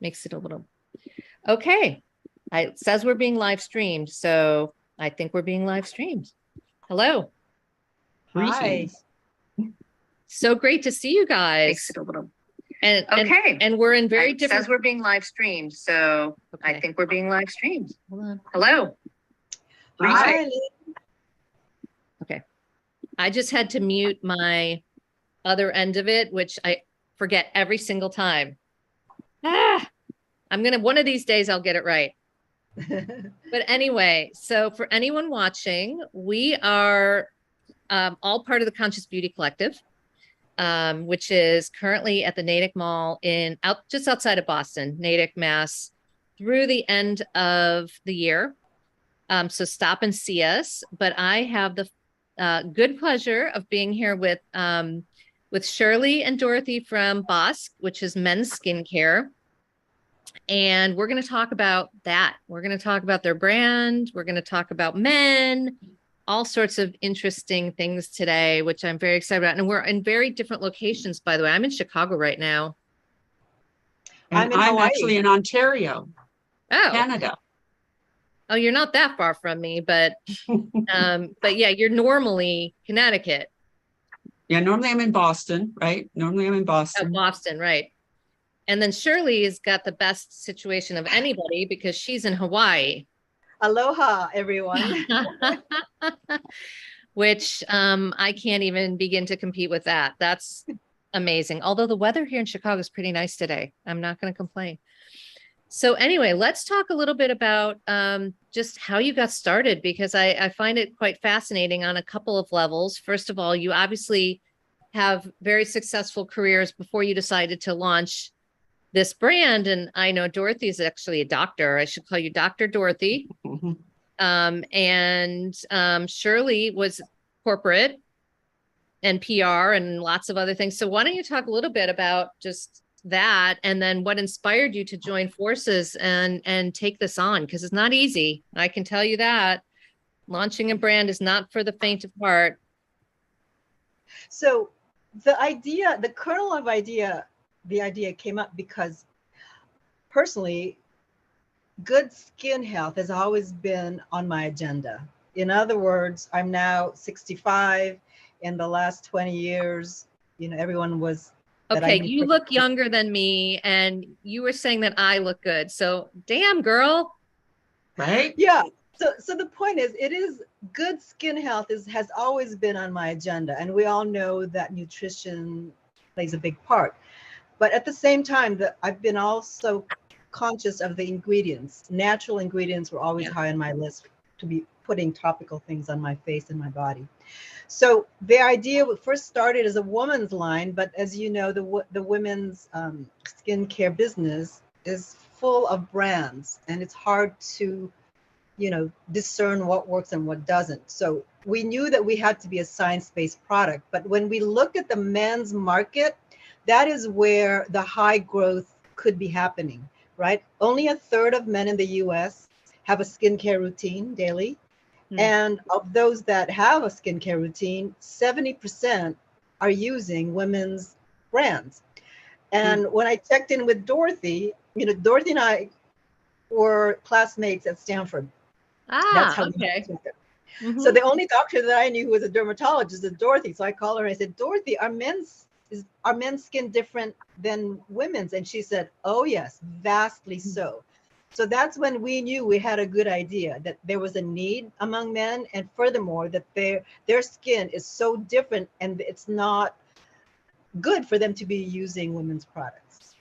Makes it a little, okay. It says we're being live streamed, so I think we're being live streamed. Hello. Hi. So great to see you guys. Makes it a little, and we're in very different. It says we're being live streamed, so Okay. I think we're being live streamed. Hold on. Hello. Hi. Okay. I just had to mute my other end of it, which I forget every single time. One of these days I'll get it right. But anyway, so for anyone watching, we are all part of the Conscious Beauty Collective, which is currently at the Natick Mall just outside of Boston, Natick, Mass, through the end of the year. So stop and see us. But I have the good pleasure of being here with Shirley and Dorothy from Bosq, which is men's skincare. And we're going to talk about that. We're going to talk about their brand. We're going to talk about men, all sorts of interesting things today, which I'm very excited about. And we're in very different locations, by the way. I'm in Chicago right now. I'm actually in Ontario, Canada. Oh, you're not that far from me, but yeah, you're normally Connecticut. Yeah, normally I'm in Boston, right? Normally I'm in Boston. Oh, Boston, right. And then Shirley has got the best situation of anybody because she's in Hawaii. Aloha, everyone. Which I can't even begin to compete with that. That's amazing. Although the weather here in Chicago is pretty nice today. I'm not going to complain. So anyway, let's talk a little bit about just how you got started, because I find it quite fascinating on a couple of levels. First of all, you obviously have very successful careers before you decided to launch this brand. And I know Dorothy is actually a doctor. I should call you Dr. Dorothy. Shirley was corporate and PR and lots of other things. So why don't you talk a little bit about just that, and then what inspired you to join forces and take this on? Because it's not easy. I can tell you that. Launching a brand is not for the faint of heart. So the kernel of the idea came up because personally, good skin health has always been on my agenda. In other words, I'm now 65. In the last 20 years, everyone was. Okay, you look younger than me, and you were saying that I look good. So damn, girl. Right? Yeah. So the point is, it is good skin health has always been on my agenda. And we all know that nutrition plays a big part. But at the same time, I've been also conscious of the ingredients. Natural ingredients were always high on my list to be putting topical things on my face and my body. So the idea first started as a woman's line, but as you know, the women's skincare business is full of brands, and it's hard to, discern what works and what doesn't. So we knew that we had to be a science-based product, but when we looked at the men's market, that is where the high growth could be happening, right? Only a third of men in the US have a skincare routine daily. And of those that have a skincare routine, 70% are using women's brands. And when I checked in with Dorothy, Dorothy and I were classmates at Stanford. That's how we met. So the only doctor that I knew who was a dermatologist is Dorothy. So I called her and I said, Dorothy, are men's skin different than women's? And she said, oh yes, vastly so. So that's when we knew we had a good idea, that there was a need among men, and furthermore, that their skin is so different and it's not good for them to be using women's products.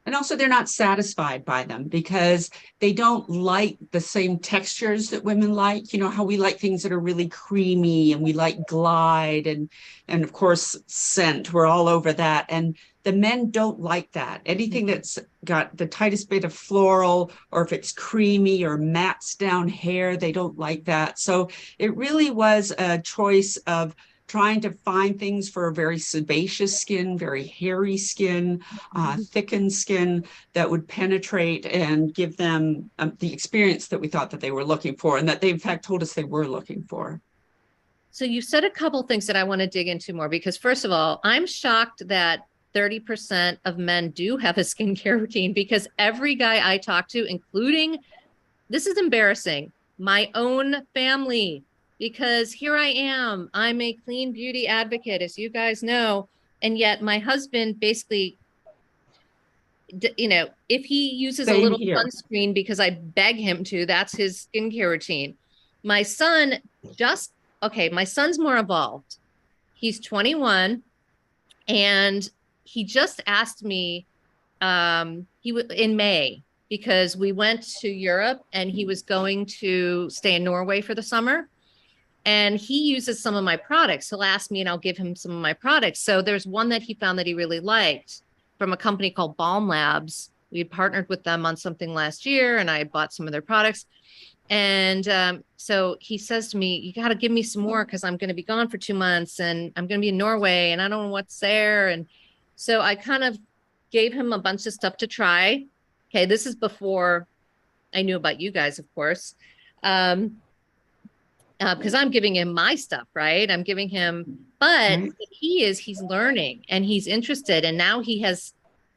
And also they're not satisfied by them because they don't like the same textures that women like. How we like things that are really creamy, and we like glide and of course scent. We're all over that. And the men don't like that. Anything that's got the tightest bit of floral, or if it's creamy or mats down hair, they don't like that. So it really was a choice of trying to find things for a very sebaceous skin, very hairy skin, thickened skin that would penetrate and give them the experience that we thought that they were looking for, and that they in fact told us they were looking for. So you said a couple things that I want to dig into more, because first of all, I'm shocked that 30% of men do have a skincare routine, because every guy I talk to, including, this is embarrassing, my own family, because here I am, I'm a clean beauty advocate, as you guys know. And yet my husband basically, you know, if he uses a Same little here. sunscreen because I beg him to, that's his skincare routine. My son okay, my son's more evolved. He's 21 and he just asked me, in May, because we went to Europe and he was going to stay in Norway for the summer. And he uses some of my products. He'll ask me and I'll give him some of my products. So there's one that he found that he really liked from a company called Balm Labs. We had partnered with them on something last year and I bought some of their products. And so he says to me, you got to give me some more because I'm going to be gone for 2 months and I'm going to be in Norway and I don't know what's there. And so I kind of gave him a bunch of stuff to try. Okay, this is before I knew about you guys, of course. Because I'm giving him my stuff, right? I'm giving him, but he's learning and he's interested. And now he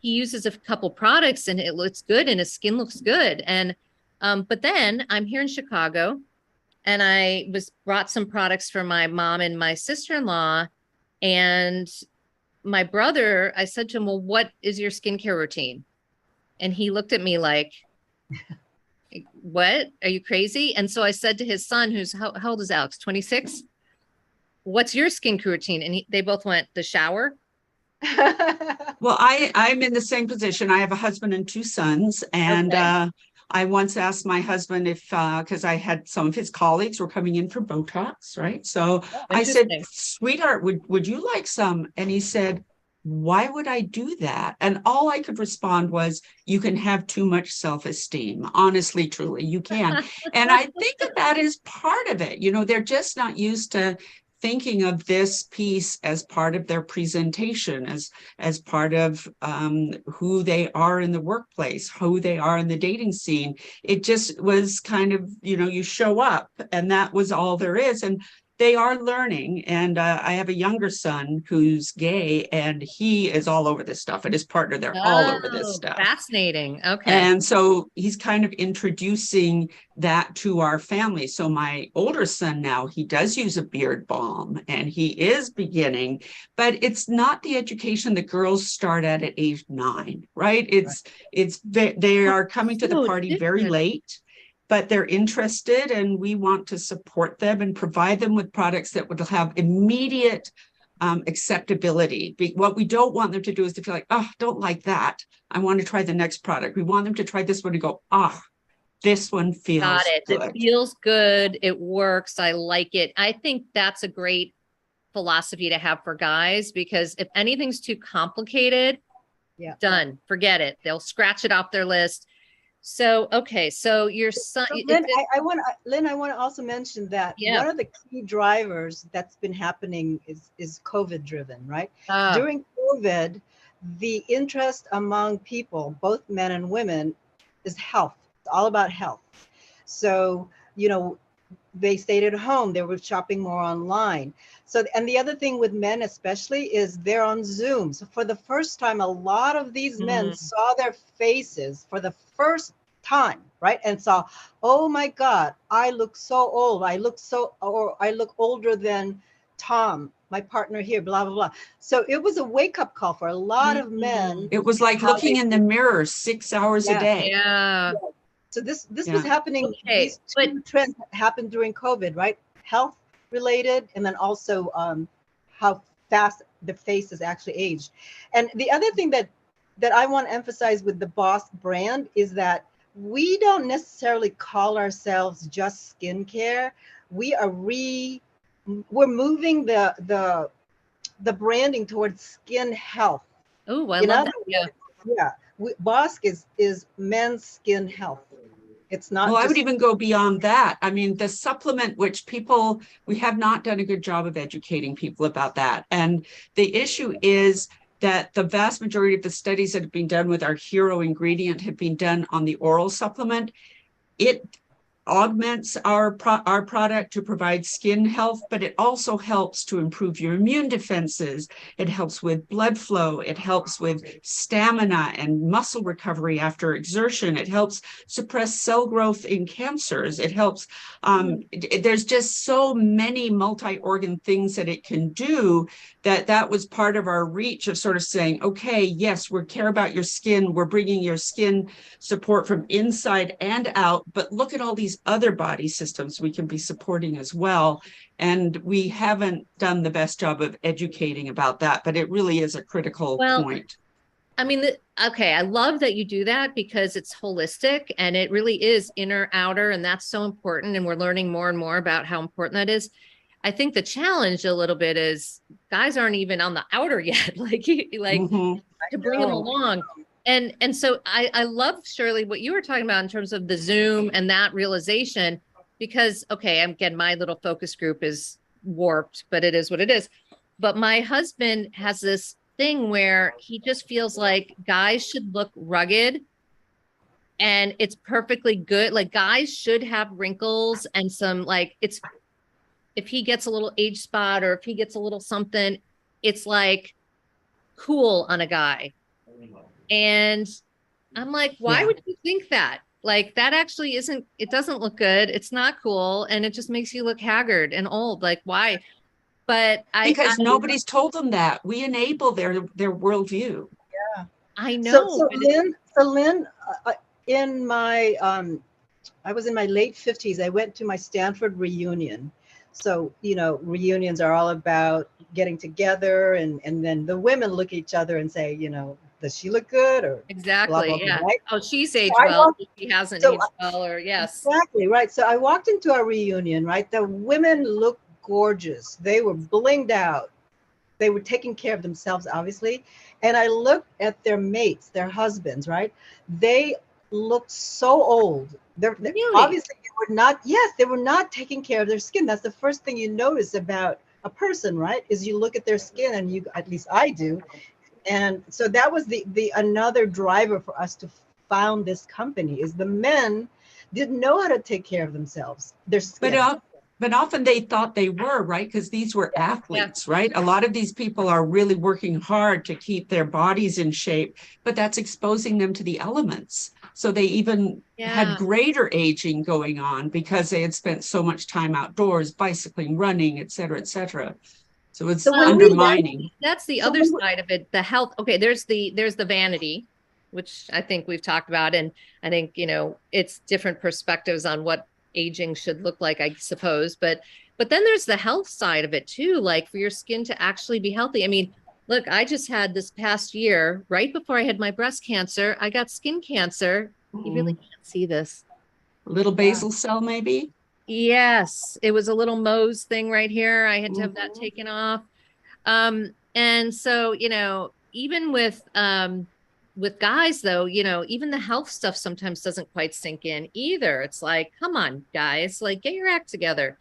uses a couple products and it looks good and his skin looks good. And, but then I'm here in Chicago and I brought some products for my mom and my sister-in-law and my brother. I said to him, well, what is your skincare routine? And he looked at me like, what? Are you crazy? And so I said to his son, how old is Alex? 26. What's your skincare routine? And they both went, the shower. Well, I'm in the same position. I have a husband and 2 sons. And I once asked my husband if, because I had some of his colleagues were coming in for Botox, right? So I said, sweetheart, would you like some? And he said, why would I do that? And all I could respond was, you can have too much self-esteem. Honestly, truly, you can. And I think that is part of it. You know, they're just not used to thinking of this piece as part of their presentation, as part of who they are in the workplace, who they are in the dating scene. It just was kind of, you know, you show up and that was all there is. And they are learning. And I have a younger son who's gay and he is all over this stuff, and his partner, they're all over this stuff. Fascinating. Okay. And so he's kind of introducing that to our family. So my older son now, he does use a beard balm and he is beginning, but it's not the education that girls start at age 9, right? They are coming to the party very late, but they're interested and we want to support them and provide them with products that would have immediate acceptability. What we don't want them to do is to feel like, oh, don't like that, I want to try the next product. We want them to try this one and go, this one feels good. It feels good. It works. I like it. I think that's a great philosophy to have for guys, because if anything's too complicated, done, forget it. They'll scratch it off their list. So, okay. So your son, Lynn, I want to also mention that one of the key drivers that's been happening is COVID driven, right? During COVID, the interest among people, both men and women, is health. It's all about health. So, you know, they stayed at home, they were shopping more online. So, and the other thing with men especially is they're on Zoom. So for the first time, a lot of these men saw their faces for the first time, right? And saw, oh my God, I look so old. I look older than Tom, my partner here, blah, blah, blah. So it was a wake-up call for a lot of men. It was like looking in the mirror 6 hours a day. Yeah. So this was happening. Okay, these two trends happened during COVID, right? Health related, and then also how fast the face has actually aged. And the other thing that I want to emphasize with the Bosq brand is that we don't necessarily call ourselves just skincare. We're moving the branding towards skin health. Oh, I love that. Yeah. Bosq is men's skin health. It's not. Well, I would even go beyond that. I mean, the supplement, which we have not done a good job of educating people about that. And the issue is that the vast majority of the studies that have been done with our hero ingredient have been done on the oral supplement. It augments our product to provide skin health, but it also helps to improve your immune defenses. It helps with blood flow. It helps with stamina and muscle recovery after exertion. It helps suppress cell growth in cancers. It helps, there's just so many multi-organ things that it can do, that was part of our reach of sort of saying, okay, yes, we care about your skin. We're bringing your skin support from inside and out, but look at all these other body systems we can be supporting as well. And we haven't done the best job of educating about that, but it really is a critical point. I mean, okay, I love that you do that because it's holistic and it really is inner, outer, and that's so important. And we're learning more and more about how important that is. I think the challenge a little bit is guys aren't even on the outer yet, like to bring them along. And so I love, Shirley, what you were talking about in terms of the Zoom and that realization, because, okay, again, my little focus group is warped, but it is what it is. But my husband has this thing where he just feels like guys should look rugged and it's perfectly good. Like guys should have wrinkles and some, like, it's, if he gets a little age spot or if he gets a little something, it's like cool on a guy. And I'm like, why would you think that? Like that actually isn't, it doesn't look good. It's not cool. And it just makes you look haggard and old. Like why? But because nobody's told them that. We enable their worldview. Yeah, I know. So Lynn, in my I was in my late 50s. I went to my Stanford reunion. So, you know, reunions are all about getting together and then the women look at each other and say, you know, does she look good? Or exactly. blah, blah, Yeah. blah, right? Oh, she's aged well. She hasn't aged well, or yes. Exactly. Right. So I walked into a reunion, right? The women looked gorgeous. They were blinged out. They were taking care of themselves, obviously. And I looked at their mates, their husbands, right? They looked so old. Really? Obviously they were not taking care of their skin. That's the first thing you notice about a person, right? Is you look at their skin, and you, at least I do. And so that was the another driver for us to found this company, is the men didn't know how to take care of themselves, their skin. But often they thought they were, right? Because these were athletes, right? A lot of these people are really working hard to keep their bodies in shape, but that's exposing them to the elements. So they even had greater aging going on because they had spent so much time outdoors, bicycling, running, et cetera, et cetera. So it's undermining. That's the other side of it, the health. Okay, there's the vanity, which I think we've talked about. And I think, you know, it's different perspectives on what aging should look like, I suppose. But then there's the health side of it too, like for your skin to actually be healthy. I mean, look, I just had this past year, right before I had my breast cancer, I got skin cancer. You really can't see this. A little basal cell, maybe? Yes, it was a little Mohs thing right here. I had to have that taken off. And so, you know, even with guys though, you know, even the health stuff sometimes doesn't quite sink in either. It's like, come on, guys, like get your act together.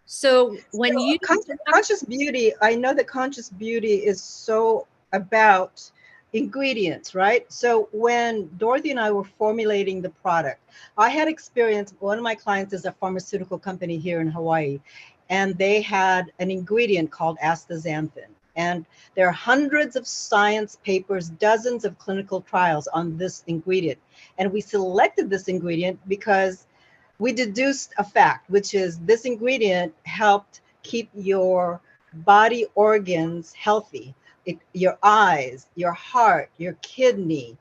So when you conscious beauty, I know that conscious beauty is so about ingredients, right? So when Dorothy and I were formulating the product, I had experience. One of my clients is a pharmaceutical company here in Hawaii, and they had an ingredient called astaxanthin. And there are hundreds of science papers, dozens of clinical trials on this ingredient. And we selected this ingredient because we deduced a fact, which is this ingredient helped keep your body organs healthy. Your eyes, your heart, your kidney,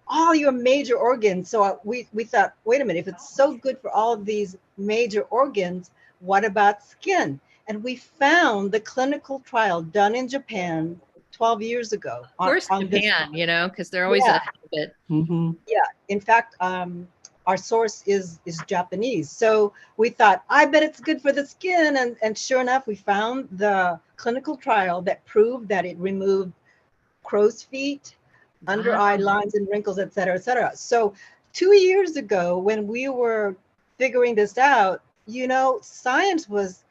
all your major organs. So we thought, wait a minute, if it's so good for all of these major organs, what about skin? And we found the clinical trial done in Japan 12 years ago. Of course, Japan, you know, because they're always ahead of it. Yeah. In fact, our source is Japanese. So we thought, I bet it's good for the skin. And sure enough, we found the clinical trial that proved that it removed crow's feet, under eye lines and wrinkles, et cetera, et cetera. So 2 years ago, when we were figuring this out, you know, science was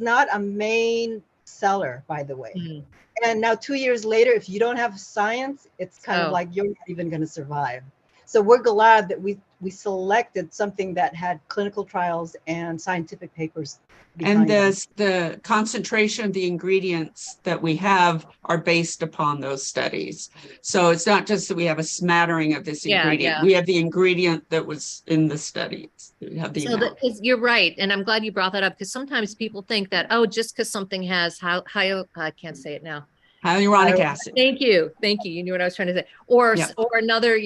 not a main seller, by the way. And now 2 years later, if you don't have science, it's kind of like you're not even going to survive. So we're glad that we selected something that had clinical trials and scientific papers And behind them. the concentration of the ingredients that we have are based upon those studies. So it's not just that we have a smattering of this ingredient. Yeah. We have the ingredient that was in the studies. We have the So amount. you're right. And I'm glad you brought that up, because sometimes people think that, oh, just because something has I can't say it now. Hyaluronic acid. Thank you. You knew what I was trying to say. Or Yeah. or another,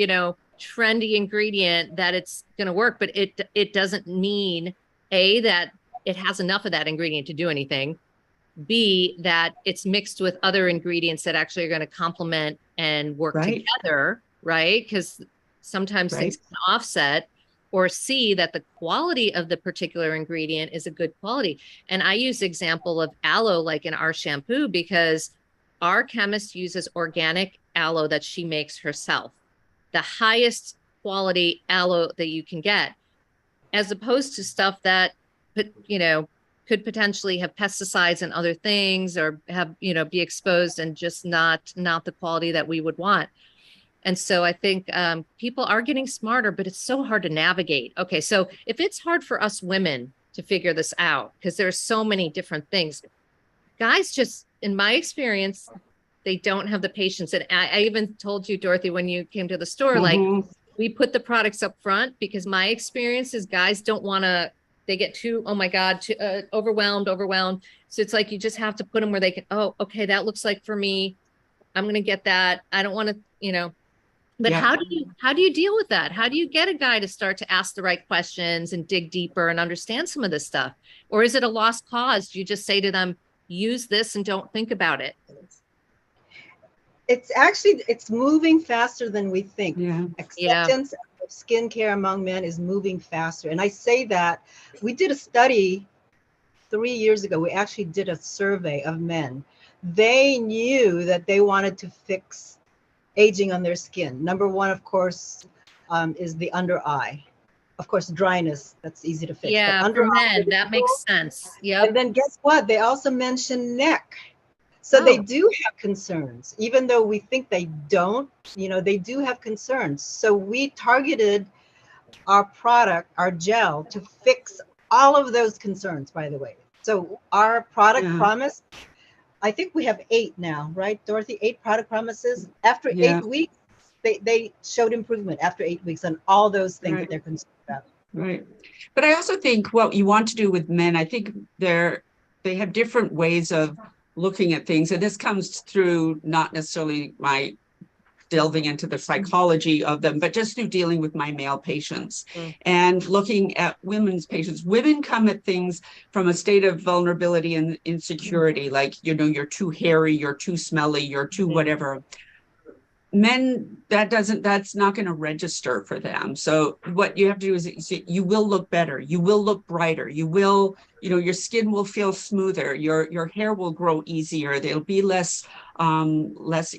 trendy ingredient, that it's going to work, but it doesn't mean that it has enough of that ingredient to do anything. B, that it's mixed with other ingredients that actually are going to complement and work Right. together, right? Because sometimes things can offset. Or C, that the quality of the particular ingredient is a good quality. And I use the example of aloe, like in our shampoo, because our chemist uses organic aloe that she makes herself, the highest quality aloe that you can get, as opposed to stuff that could potentially have pesticides and other things, or have be exposed and just not the quality that we would want. And so I think people are getting smarter, but it's so hard to navigate. Okay, so if it's hard for us women to figure this out, because there's so many different things, guys, just in my experience, they don't have the patience. And I even told you, Dorothy, when you came to the store, like, we put the products up front, because my experience is guys don't want to, they get too, oh my God, too, overwhelmed. So it's like, you just have to put them where they can, oh, okay, that looks like for me, I'm going to get that. I don't want to, but how do you deal with that? How do you get a guy to start to ask the right questions and dig deeper and understand some of this stuff? Or is it a lost cause? Do you just say to them, use this and don't think about it? It's moving faster than we think. Yeah. Acceptance of skincare among men is moving faster. And I say that we did a study 3 years ago. We actually did a survey of men. They knew that they wanted to fix aging on their skin. Number one, of course, is the under eye. Of course, dryness, that's easy to fix. Yeah, but for men, that makes sense. Yep. And then guess what? They also mentioned neck. So they do have concerns, even though we think they don't, they do have concerns. So we targeted our product, our gel, to fix all of those concerns, by the way. So our product promise, I think we have 8 now, right, Dorothy? 8 product promises. After 8 weeks, they showed improvement after 8 weeks on all those things that they're concerned about. Right. But I also think what you want to do with men, I think they have different ways of looking at things. And this comes through not necessarily my delving into the psychology of them, but just through dealing with my male patients and looking at women's patients. Women come at things from a state of vulnerability and insecurity, like, you're too hairy, you're too smelly, you're too whatever. Men, that's not going to register for them. So what you have to do is you will look better, you will look brighter, you will, your skin will feel smoother, your hair will grow easier, there'll be less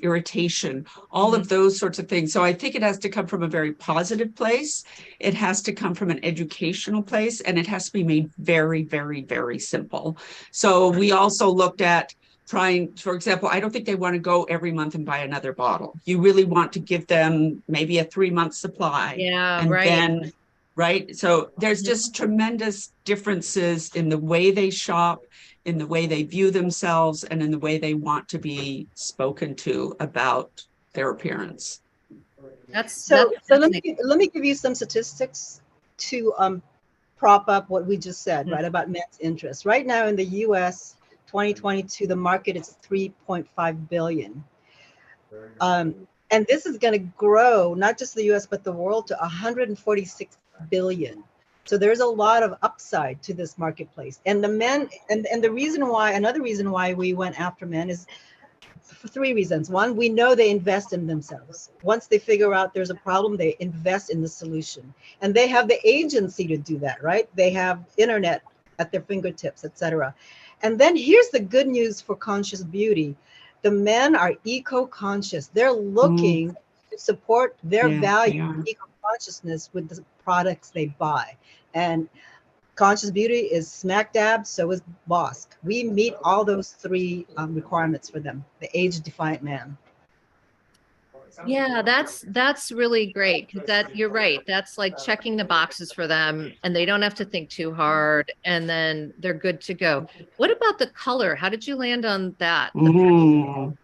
irritation, all of those sorts of things. So I think it has to come from a very positive place. It has to come from an educational place, and it has to be made very, very, very simple. So we also looked at trying, for example, I don't think they want to go every month and buy another bottle. You really want to give them maybe a 3-month supply. Yeah, and right. then, right? So there's just tremendous differences in the way they shop, in the way they view themselves, and in the way they want to be spoken to about their appearance. So let me give you some statistics to prop up what we just said, right, about men's interest. Right now in the U.S., 2022, the market is 3.5 billion. And this is going to grow, not just the US, but the world, to 146 billion. So there's a lot of upside to this marketplace. And the men, and the reason why, another reason why we went after men is for 3 reasons. One, we know they invest in themselves. Once they figure out there's a problem, they invest in the solution. And they have the agency to do that, right? They have internet at their fingertips, etc. And then here's the good news for conscious beauty. The men are eco-conscious. They're looking to support their value, eco-consciousness, with the products they buy. And conscious beauty is smack dab, so is Bosq. We meet all those 3 requirements for them, the age-defiant man. Yeah, that's really great because that you're right. That's like checking the boxes for them and they don't have to think too hard and then they're good to go. What about the color? How did you land on that? Mm.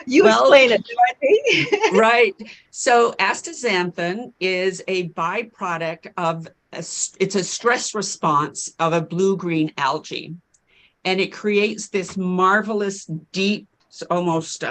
You Well, explain it, Dorothy. right. So astaxanthin is a byproduct of it's a stress response of a blue-green algae. And it creates this marvelous deep, almost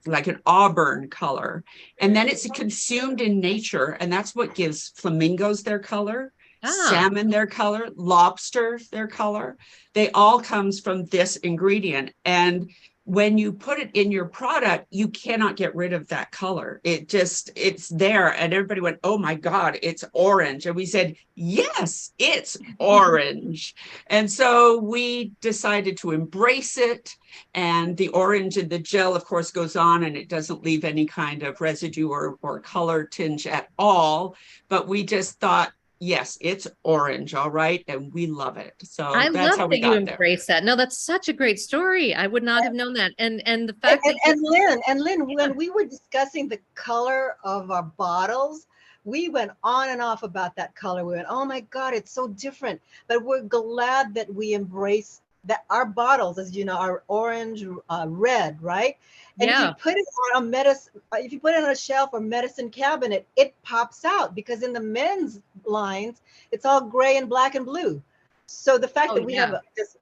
like an auburn color. And then it's consumed in nature. And that's what gives flamingos their color, Ah, salmon their color, lobster their color. They all comes from this ingredient. And when you put it in your product, you cannot get rid of that color. It's there. And everybody went, oh my God, it's orange. And we said, yes, it's orange. And so we decided to embrace it. And the orange in the gel, of course, goes on and it doesn't leave any kind of residue or color tinge at all. But we just thought, yes, it's orange, all right. And we love it. So I that's love how we that you got there. embrace that. No, that's such a great story. I would not have known that. And the fact that And Lynn, when we were discussing the color of our bottles, we went on and off about that color. We went, oh my God, it's so different. But we're glad that we embrace that our bottles, as you know, are orange, red, right? And if you yeah. put it on a medicine, if you put it on a shelf or medicine cabinet, it pops out because in the men's lines, it's all gray and black and blue. So the fact Oh that we have yeah. this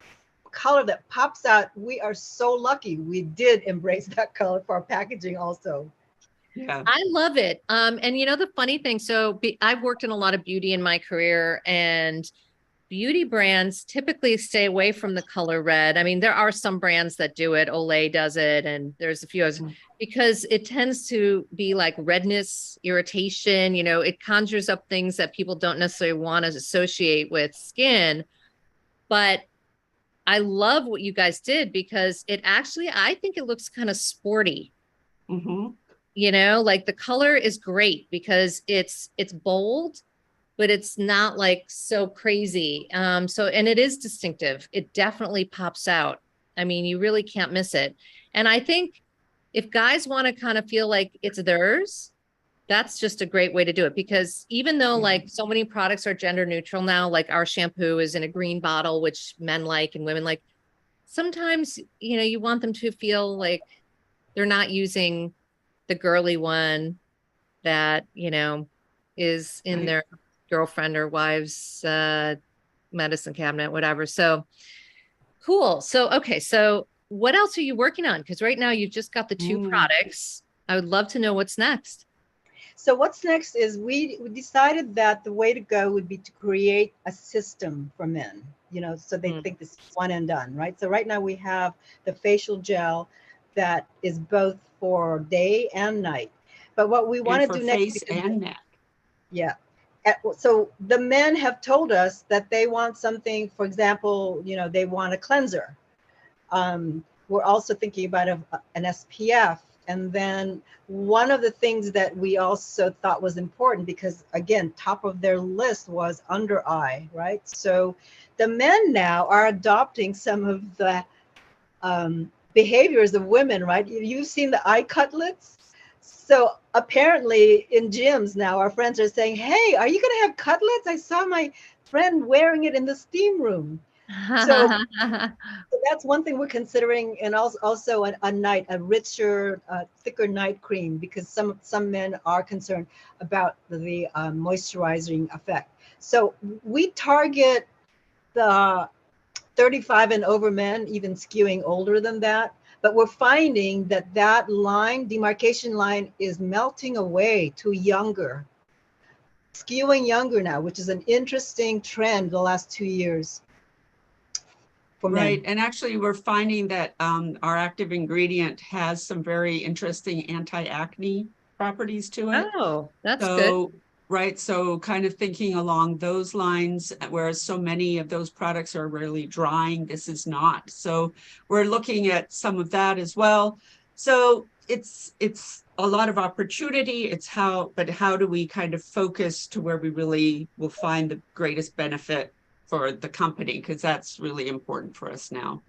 color that pops out, we are so lucky we did embrace that color for our packaging also. Yeah. I love it. And you know the funny thing, so I've worked in a lot of beauty in my career, and beauty brands typically stay away from the color red. I mean, there are some brands that do it. Olay does it, and there's a few others because it tends to be like redness, irritation. You know, it conjures up things that people don't necessarily want to associate with skin. But I love what you guys did because it actually, I think it looks kind of sporty. Mm-hmm. You know, like the color is great because it's bold, but it's not like so crazy. So and it is distinctive. It definitely pops out. I mean, you really can't miss it. And I think if guys want to kind of feel like it's theirs, that's just a great way to do it because even though like so many products are gender neutral now, like our shampoo is in a green bottle, which men like and women like, sometimes, you know, you want them to feel like they're not using the girly one that, you know, is in Right. their girlfriend or wife's medicine cabinet, whatever. So cool. So, okay. So what else are you working on? Because right now you've just got the two Mm. products. I would love to know what's next. So what's next is we decided that the way to go would be to create a system for men, you know, so they Mm. think this is one and done, right? So right now we have the facial gel that is both for day and night. But what we want And to for do next, face because and neck. yeah. So the men have told us that they want something, for example, you know, they want a cleanser. We're also thinking about an SPF. And then one of the things that we also thought was important, because again, top of their list was under eye, right? So the men now are adopting some of the behaviors of women, right? You've seen the eye cutlets. So apparently in gyms now, our friends are saying, hey, are you going to have cutlets? I saw my friend wearing it in the steam room. So that's one thing we're considering, and also a night, a richer, thicker night cream, because some men are concerned about the moisturizing effect. So we target the 35 and over men, even skewing older than that. But we're finding that that line, demarcation line, is melting away to younger, skewing younger now, which is an interesting trend the last 2 years for Right. men. And actually, we're finding that our active ingredient has some very interesting anti-acne properties to it. Oh, that's good. So, right. So kind of thinking along those lines, whereas so many of those products are really drying, this is not. So we're looking at some of that as well. So it's a lot of opportunity. But how do we kind of focus to where we really will find the greatest benefit for the company? Because that's really important for us now.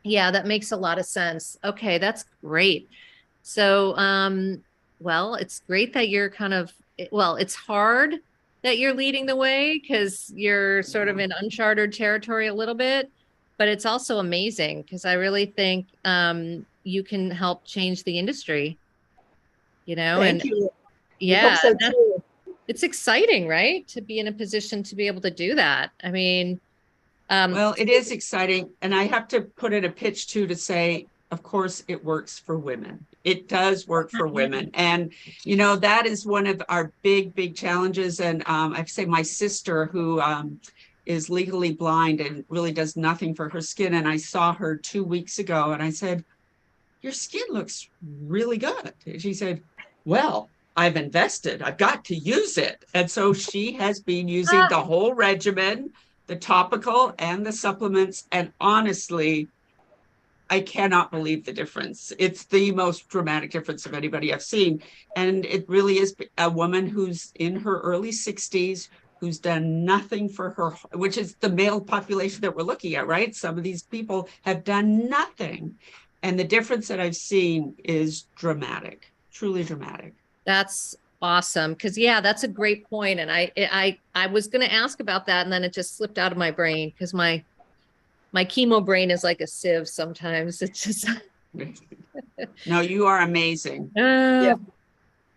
Yeah, that makes a lot of sense. Okay, that's great. So, well, it's great that you're well, it's hard that you're leading the way because you're sort of in uncharted territory a little bit, but it's also amazing because I really think you can help change the industry, Thank and you. We hope yeah, so too. it's exciting, right? To be in a position to be able to do that. I mean, Well, it is exciting. And I have to put in a pitch too to say, of course, it works for women. It does work for women. And, that is one of our big challenges. And I say my sister, who is legally blind and really does nothing for her skin. And I saw her 2 weeks ago and I said, your skin looks really good. And she said, well, I've invested, I've got to use it. And so she has been using the whole regimen, the topical and the supplements. And honestly, I cannot believe the difference. It's the most dramatic difference of anybody I've seen. And it really is a woman who's in her early 60s, who's done nothing for her, which is the male population that we're looking at, right? Some of these people have done nothing. And the difference that I've seen is dramatic, truly dramatic. that's awesome. Because yeah, that's a great point. And I was going to ask about that, and then it just slipped out of my brain because my chemo brain is like a sieve sometimes. It's just No, you are amazing. Yeah.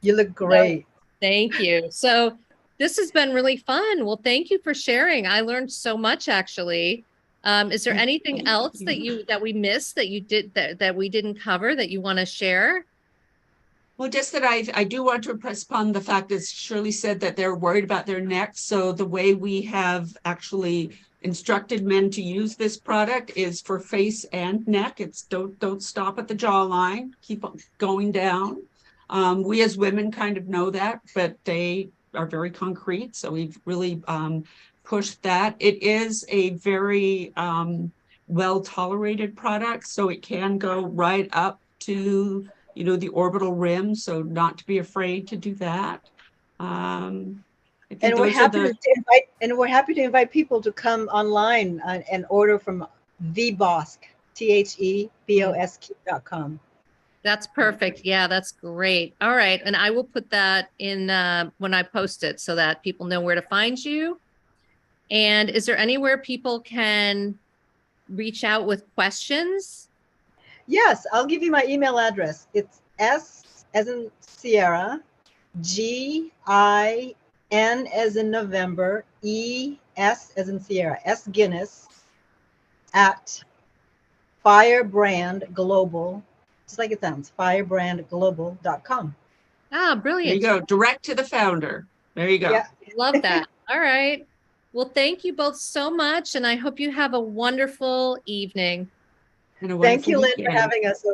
You look great. Thank you. So this has been really fun. Well, thank you for sharing. I learned so much actually. Is there anything else that we missed that we didn't cover that you want to share? Well, just that I do want to impress upon the fact that Shirley said that they're worried about their necks. So the way we have actually instructed men to use this product is for face and neck. It's don't stop at the jawline, keep on going down. We as women kind of know that, but they are very concrete. So we've really pushed that. It is a very well-tolerated product. So it can go right up to the orbital rim, so not to be afraid to do that. And we're happy to invite people to come online and order from the Bosq, THEBOSQ.com. That's perfect. Yeah, that's great. All right. And I will put that in when I post it so that people know where to find you. And is there anywhere people can reach out with questions? Yes, I'll give you my email address. It's S as in Sierra, GIN as in November, ES as in Sierra, S Guinness at Firebrand Global, just like it sounds, firebrandglobal.com. Ah, brilliant. There you go. Direct to the founder. There you go. Yeah. Love that. All right. Well, thank you both so much. And I hope you have a wonderful evening. And a Thank wonderful you, Lynn, for weekend. having us.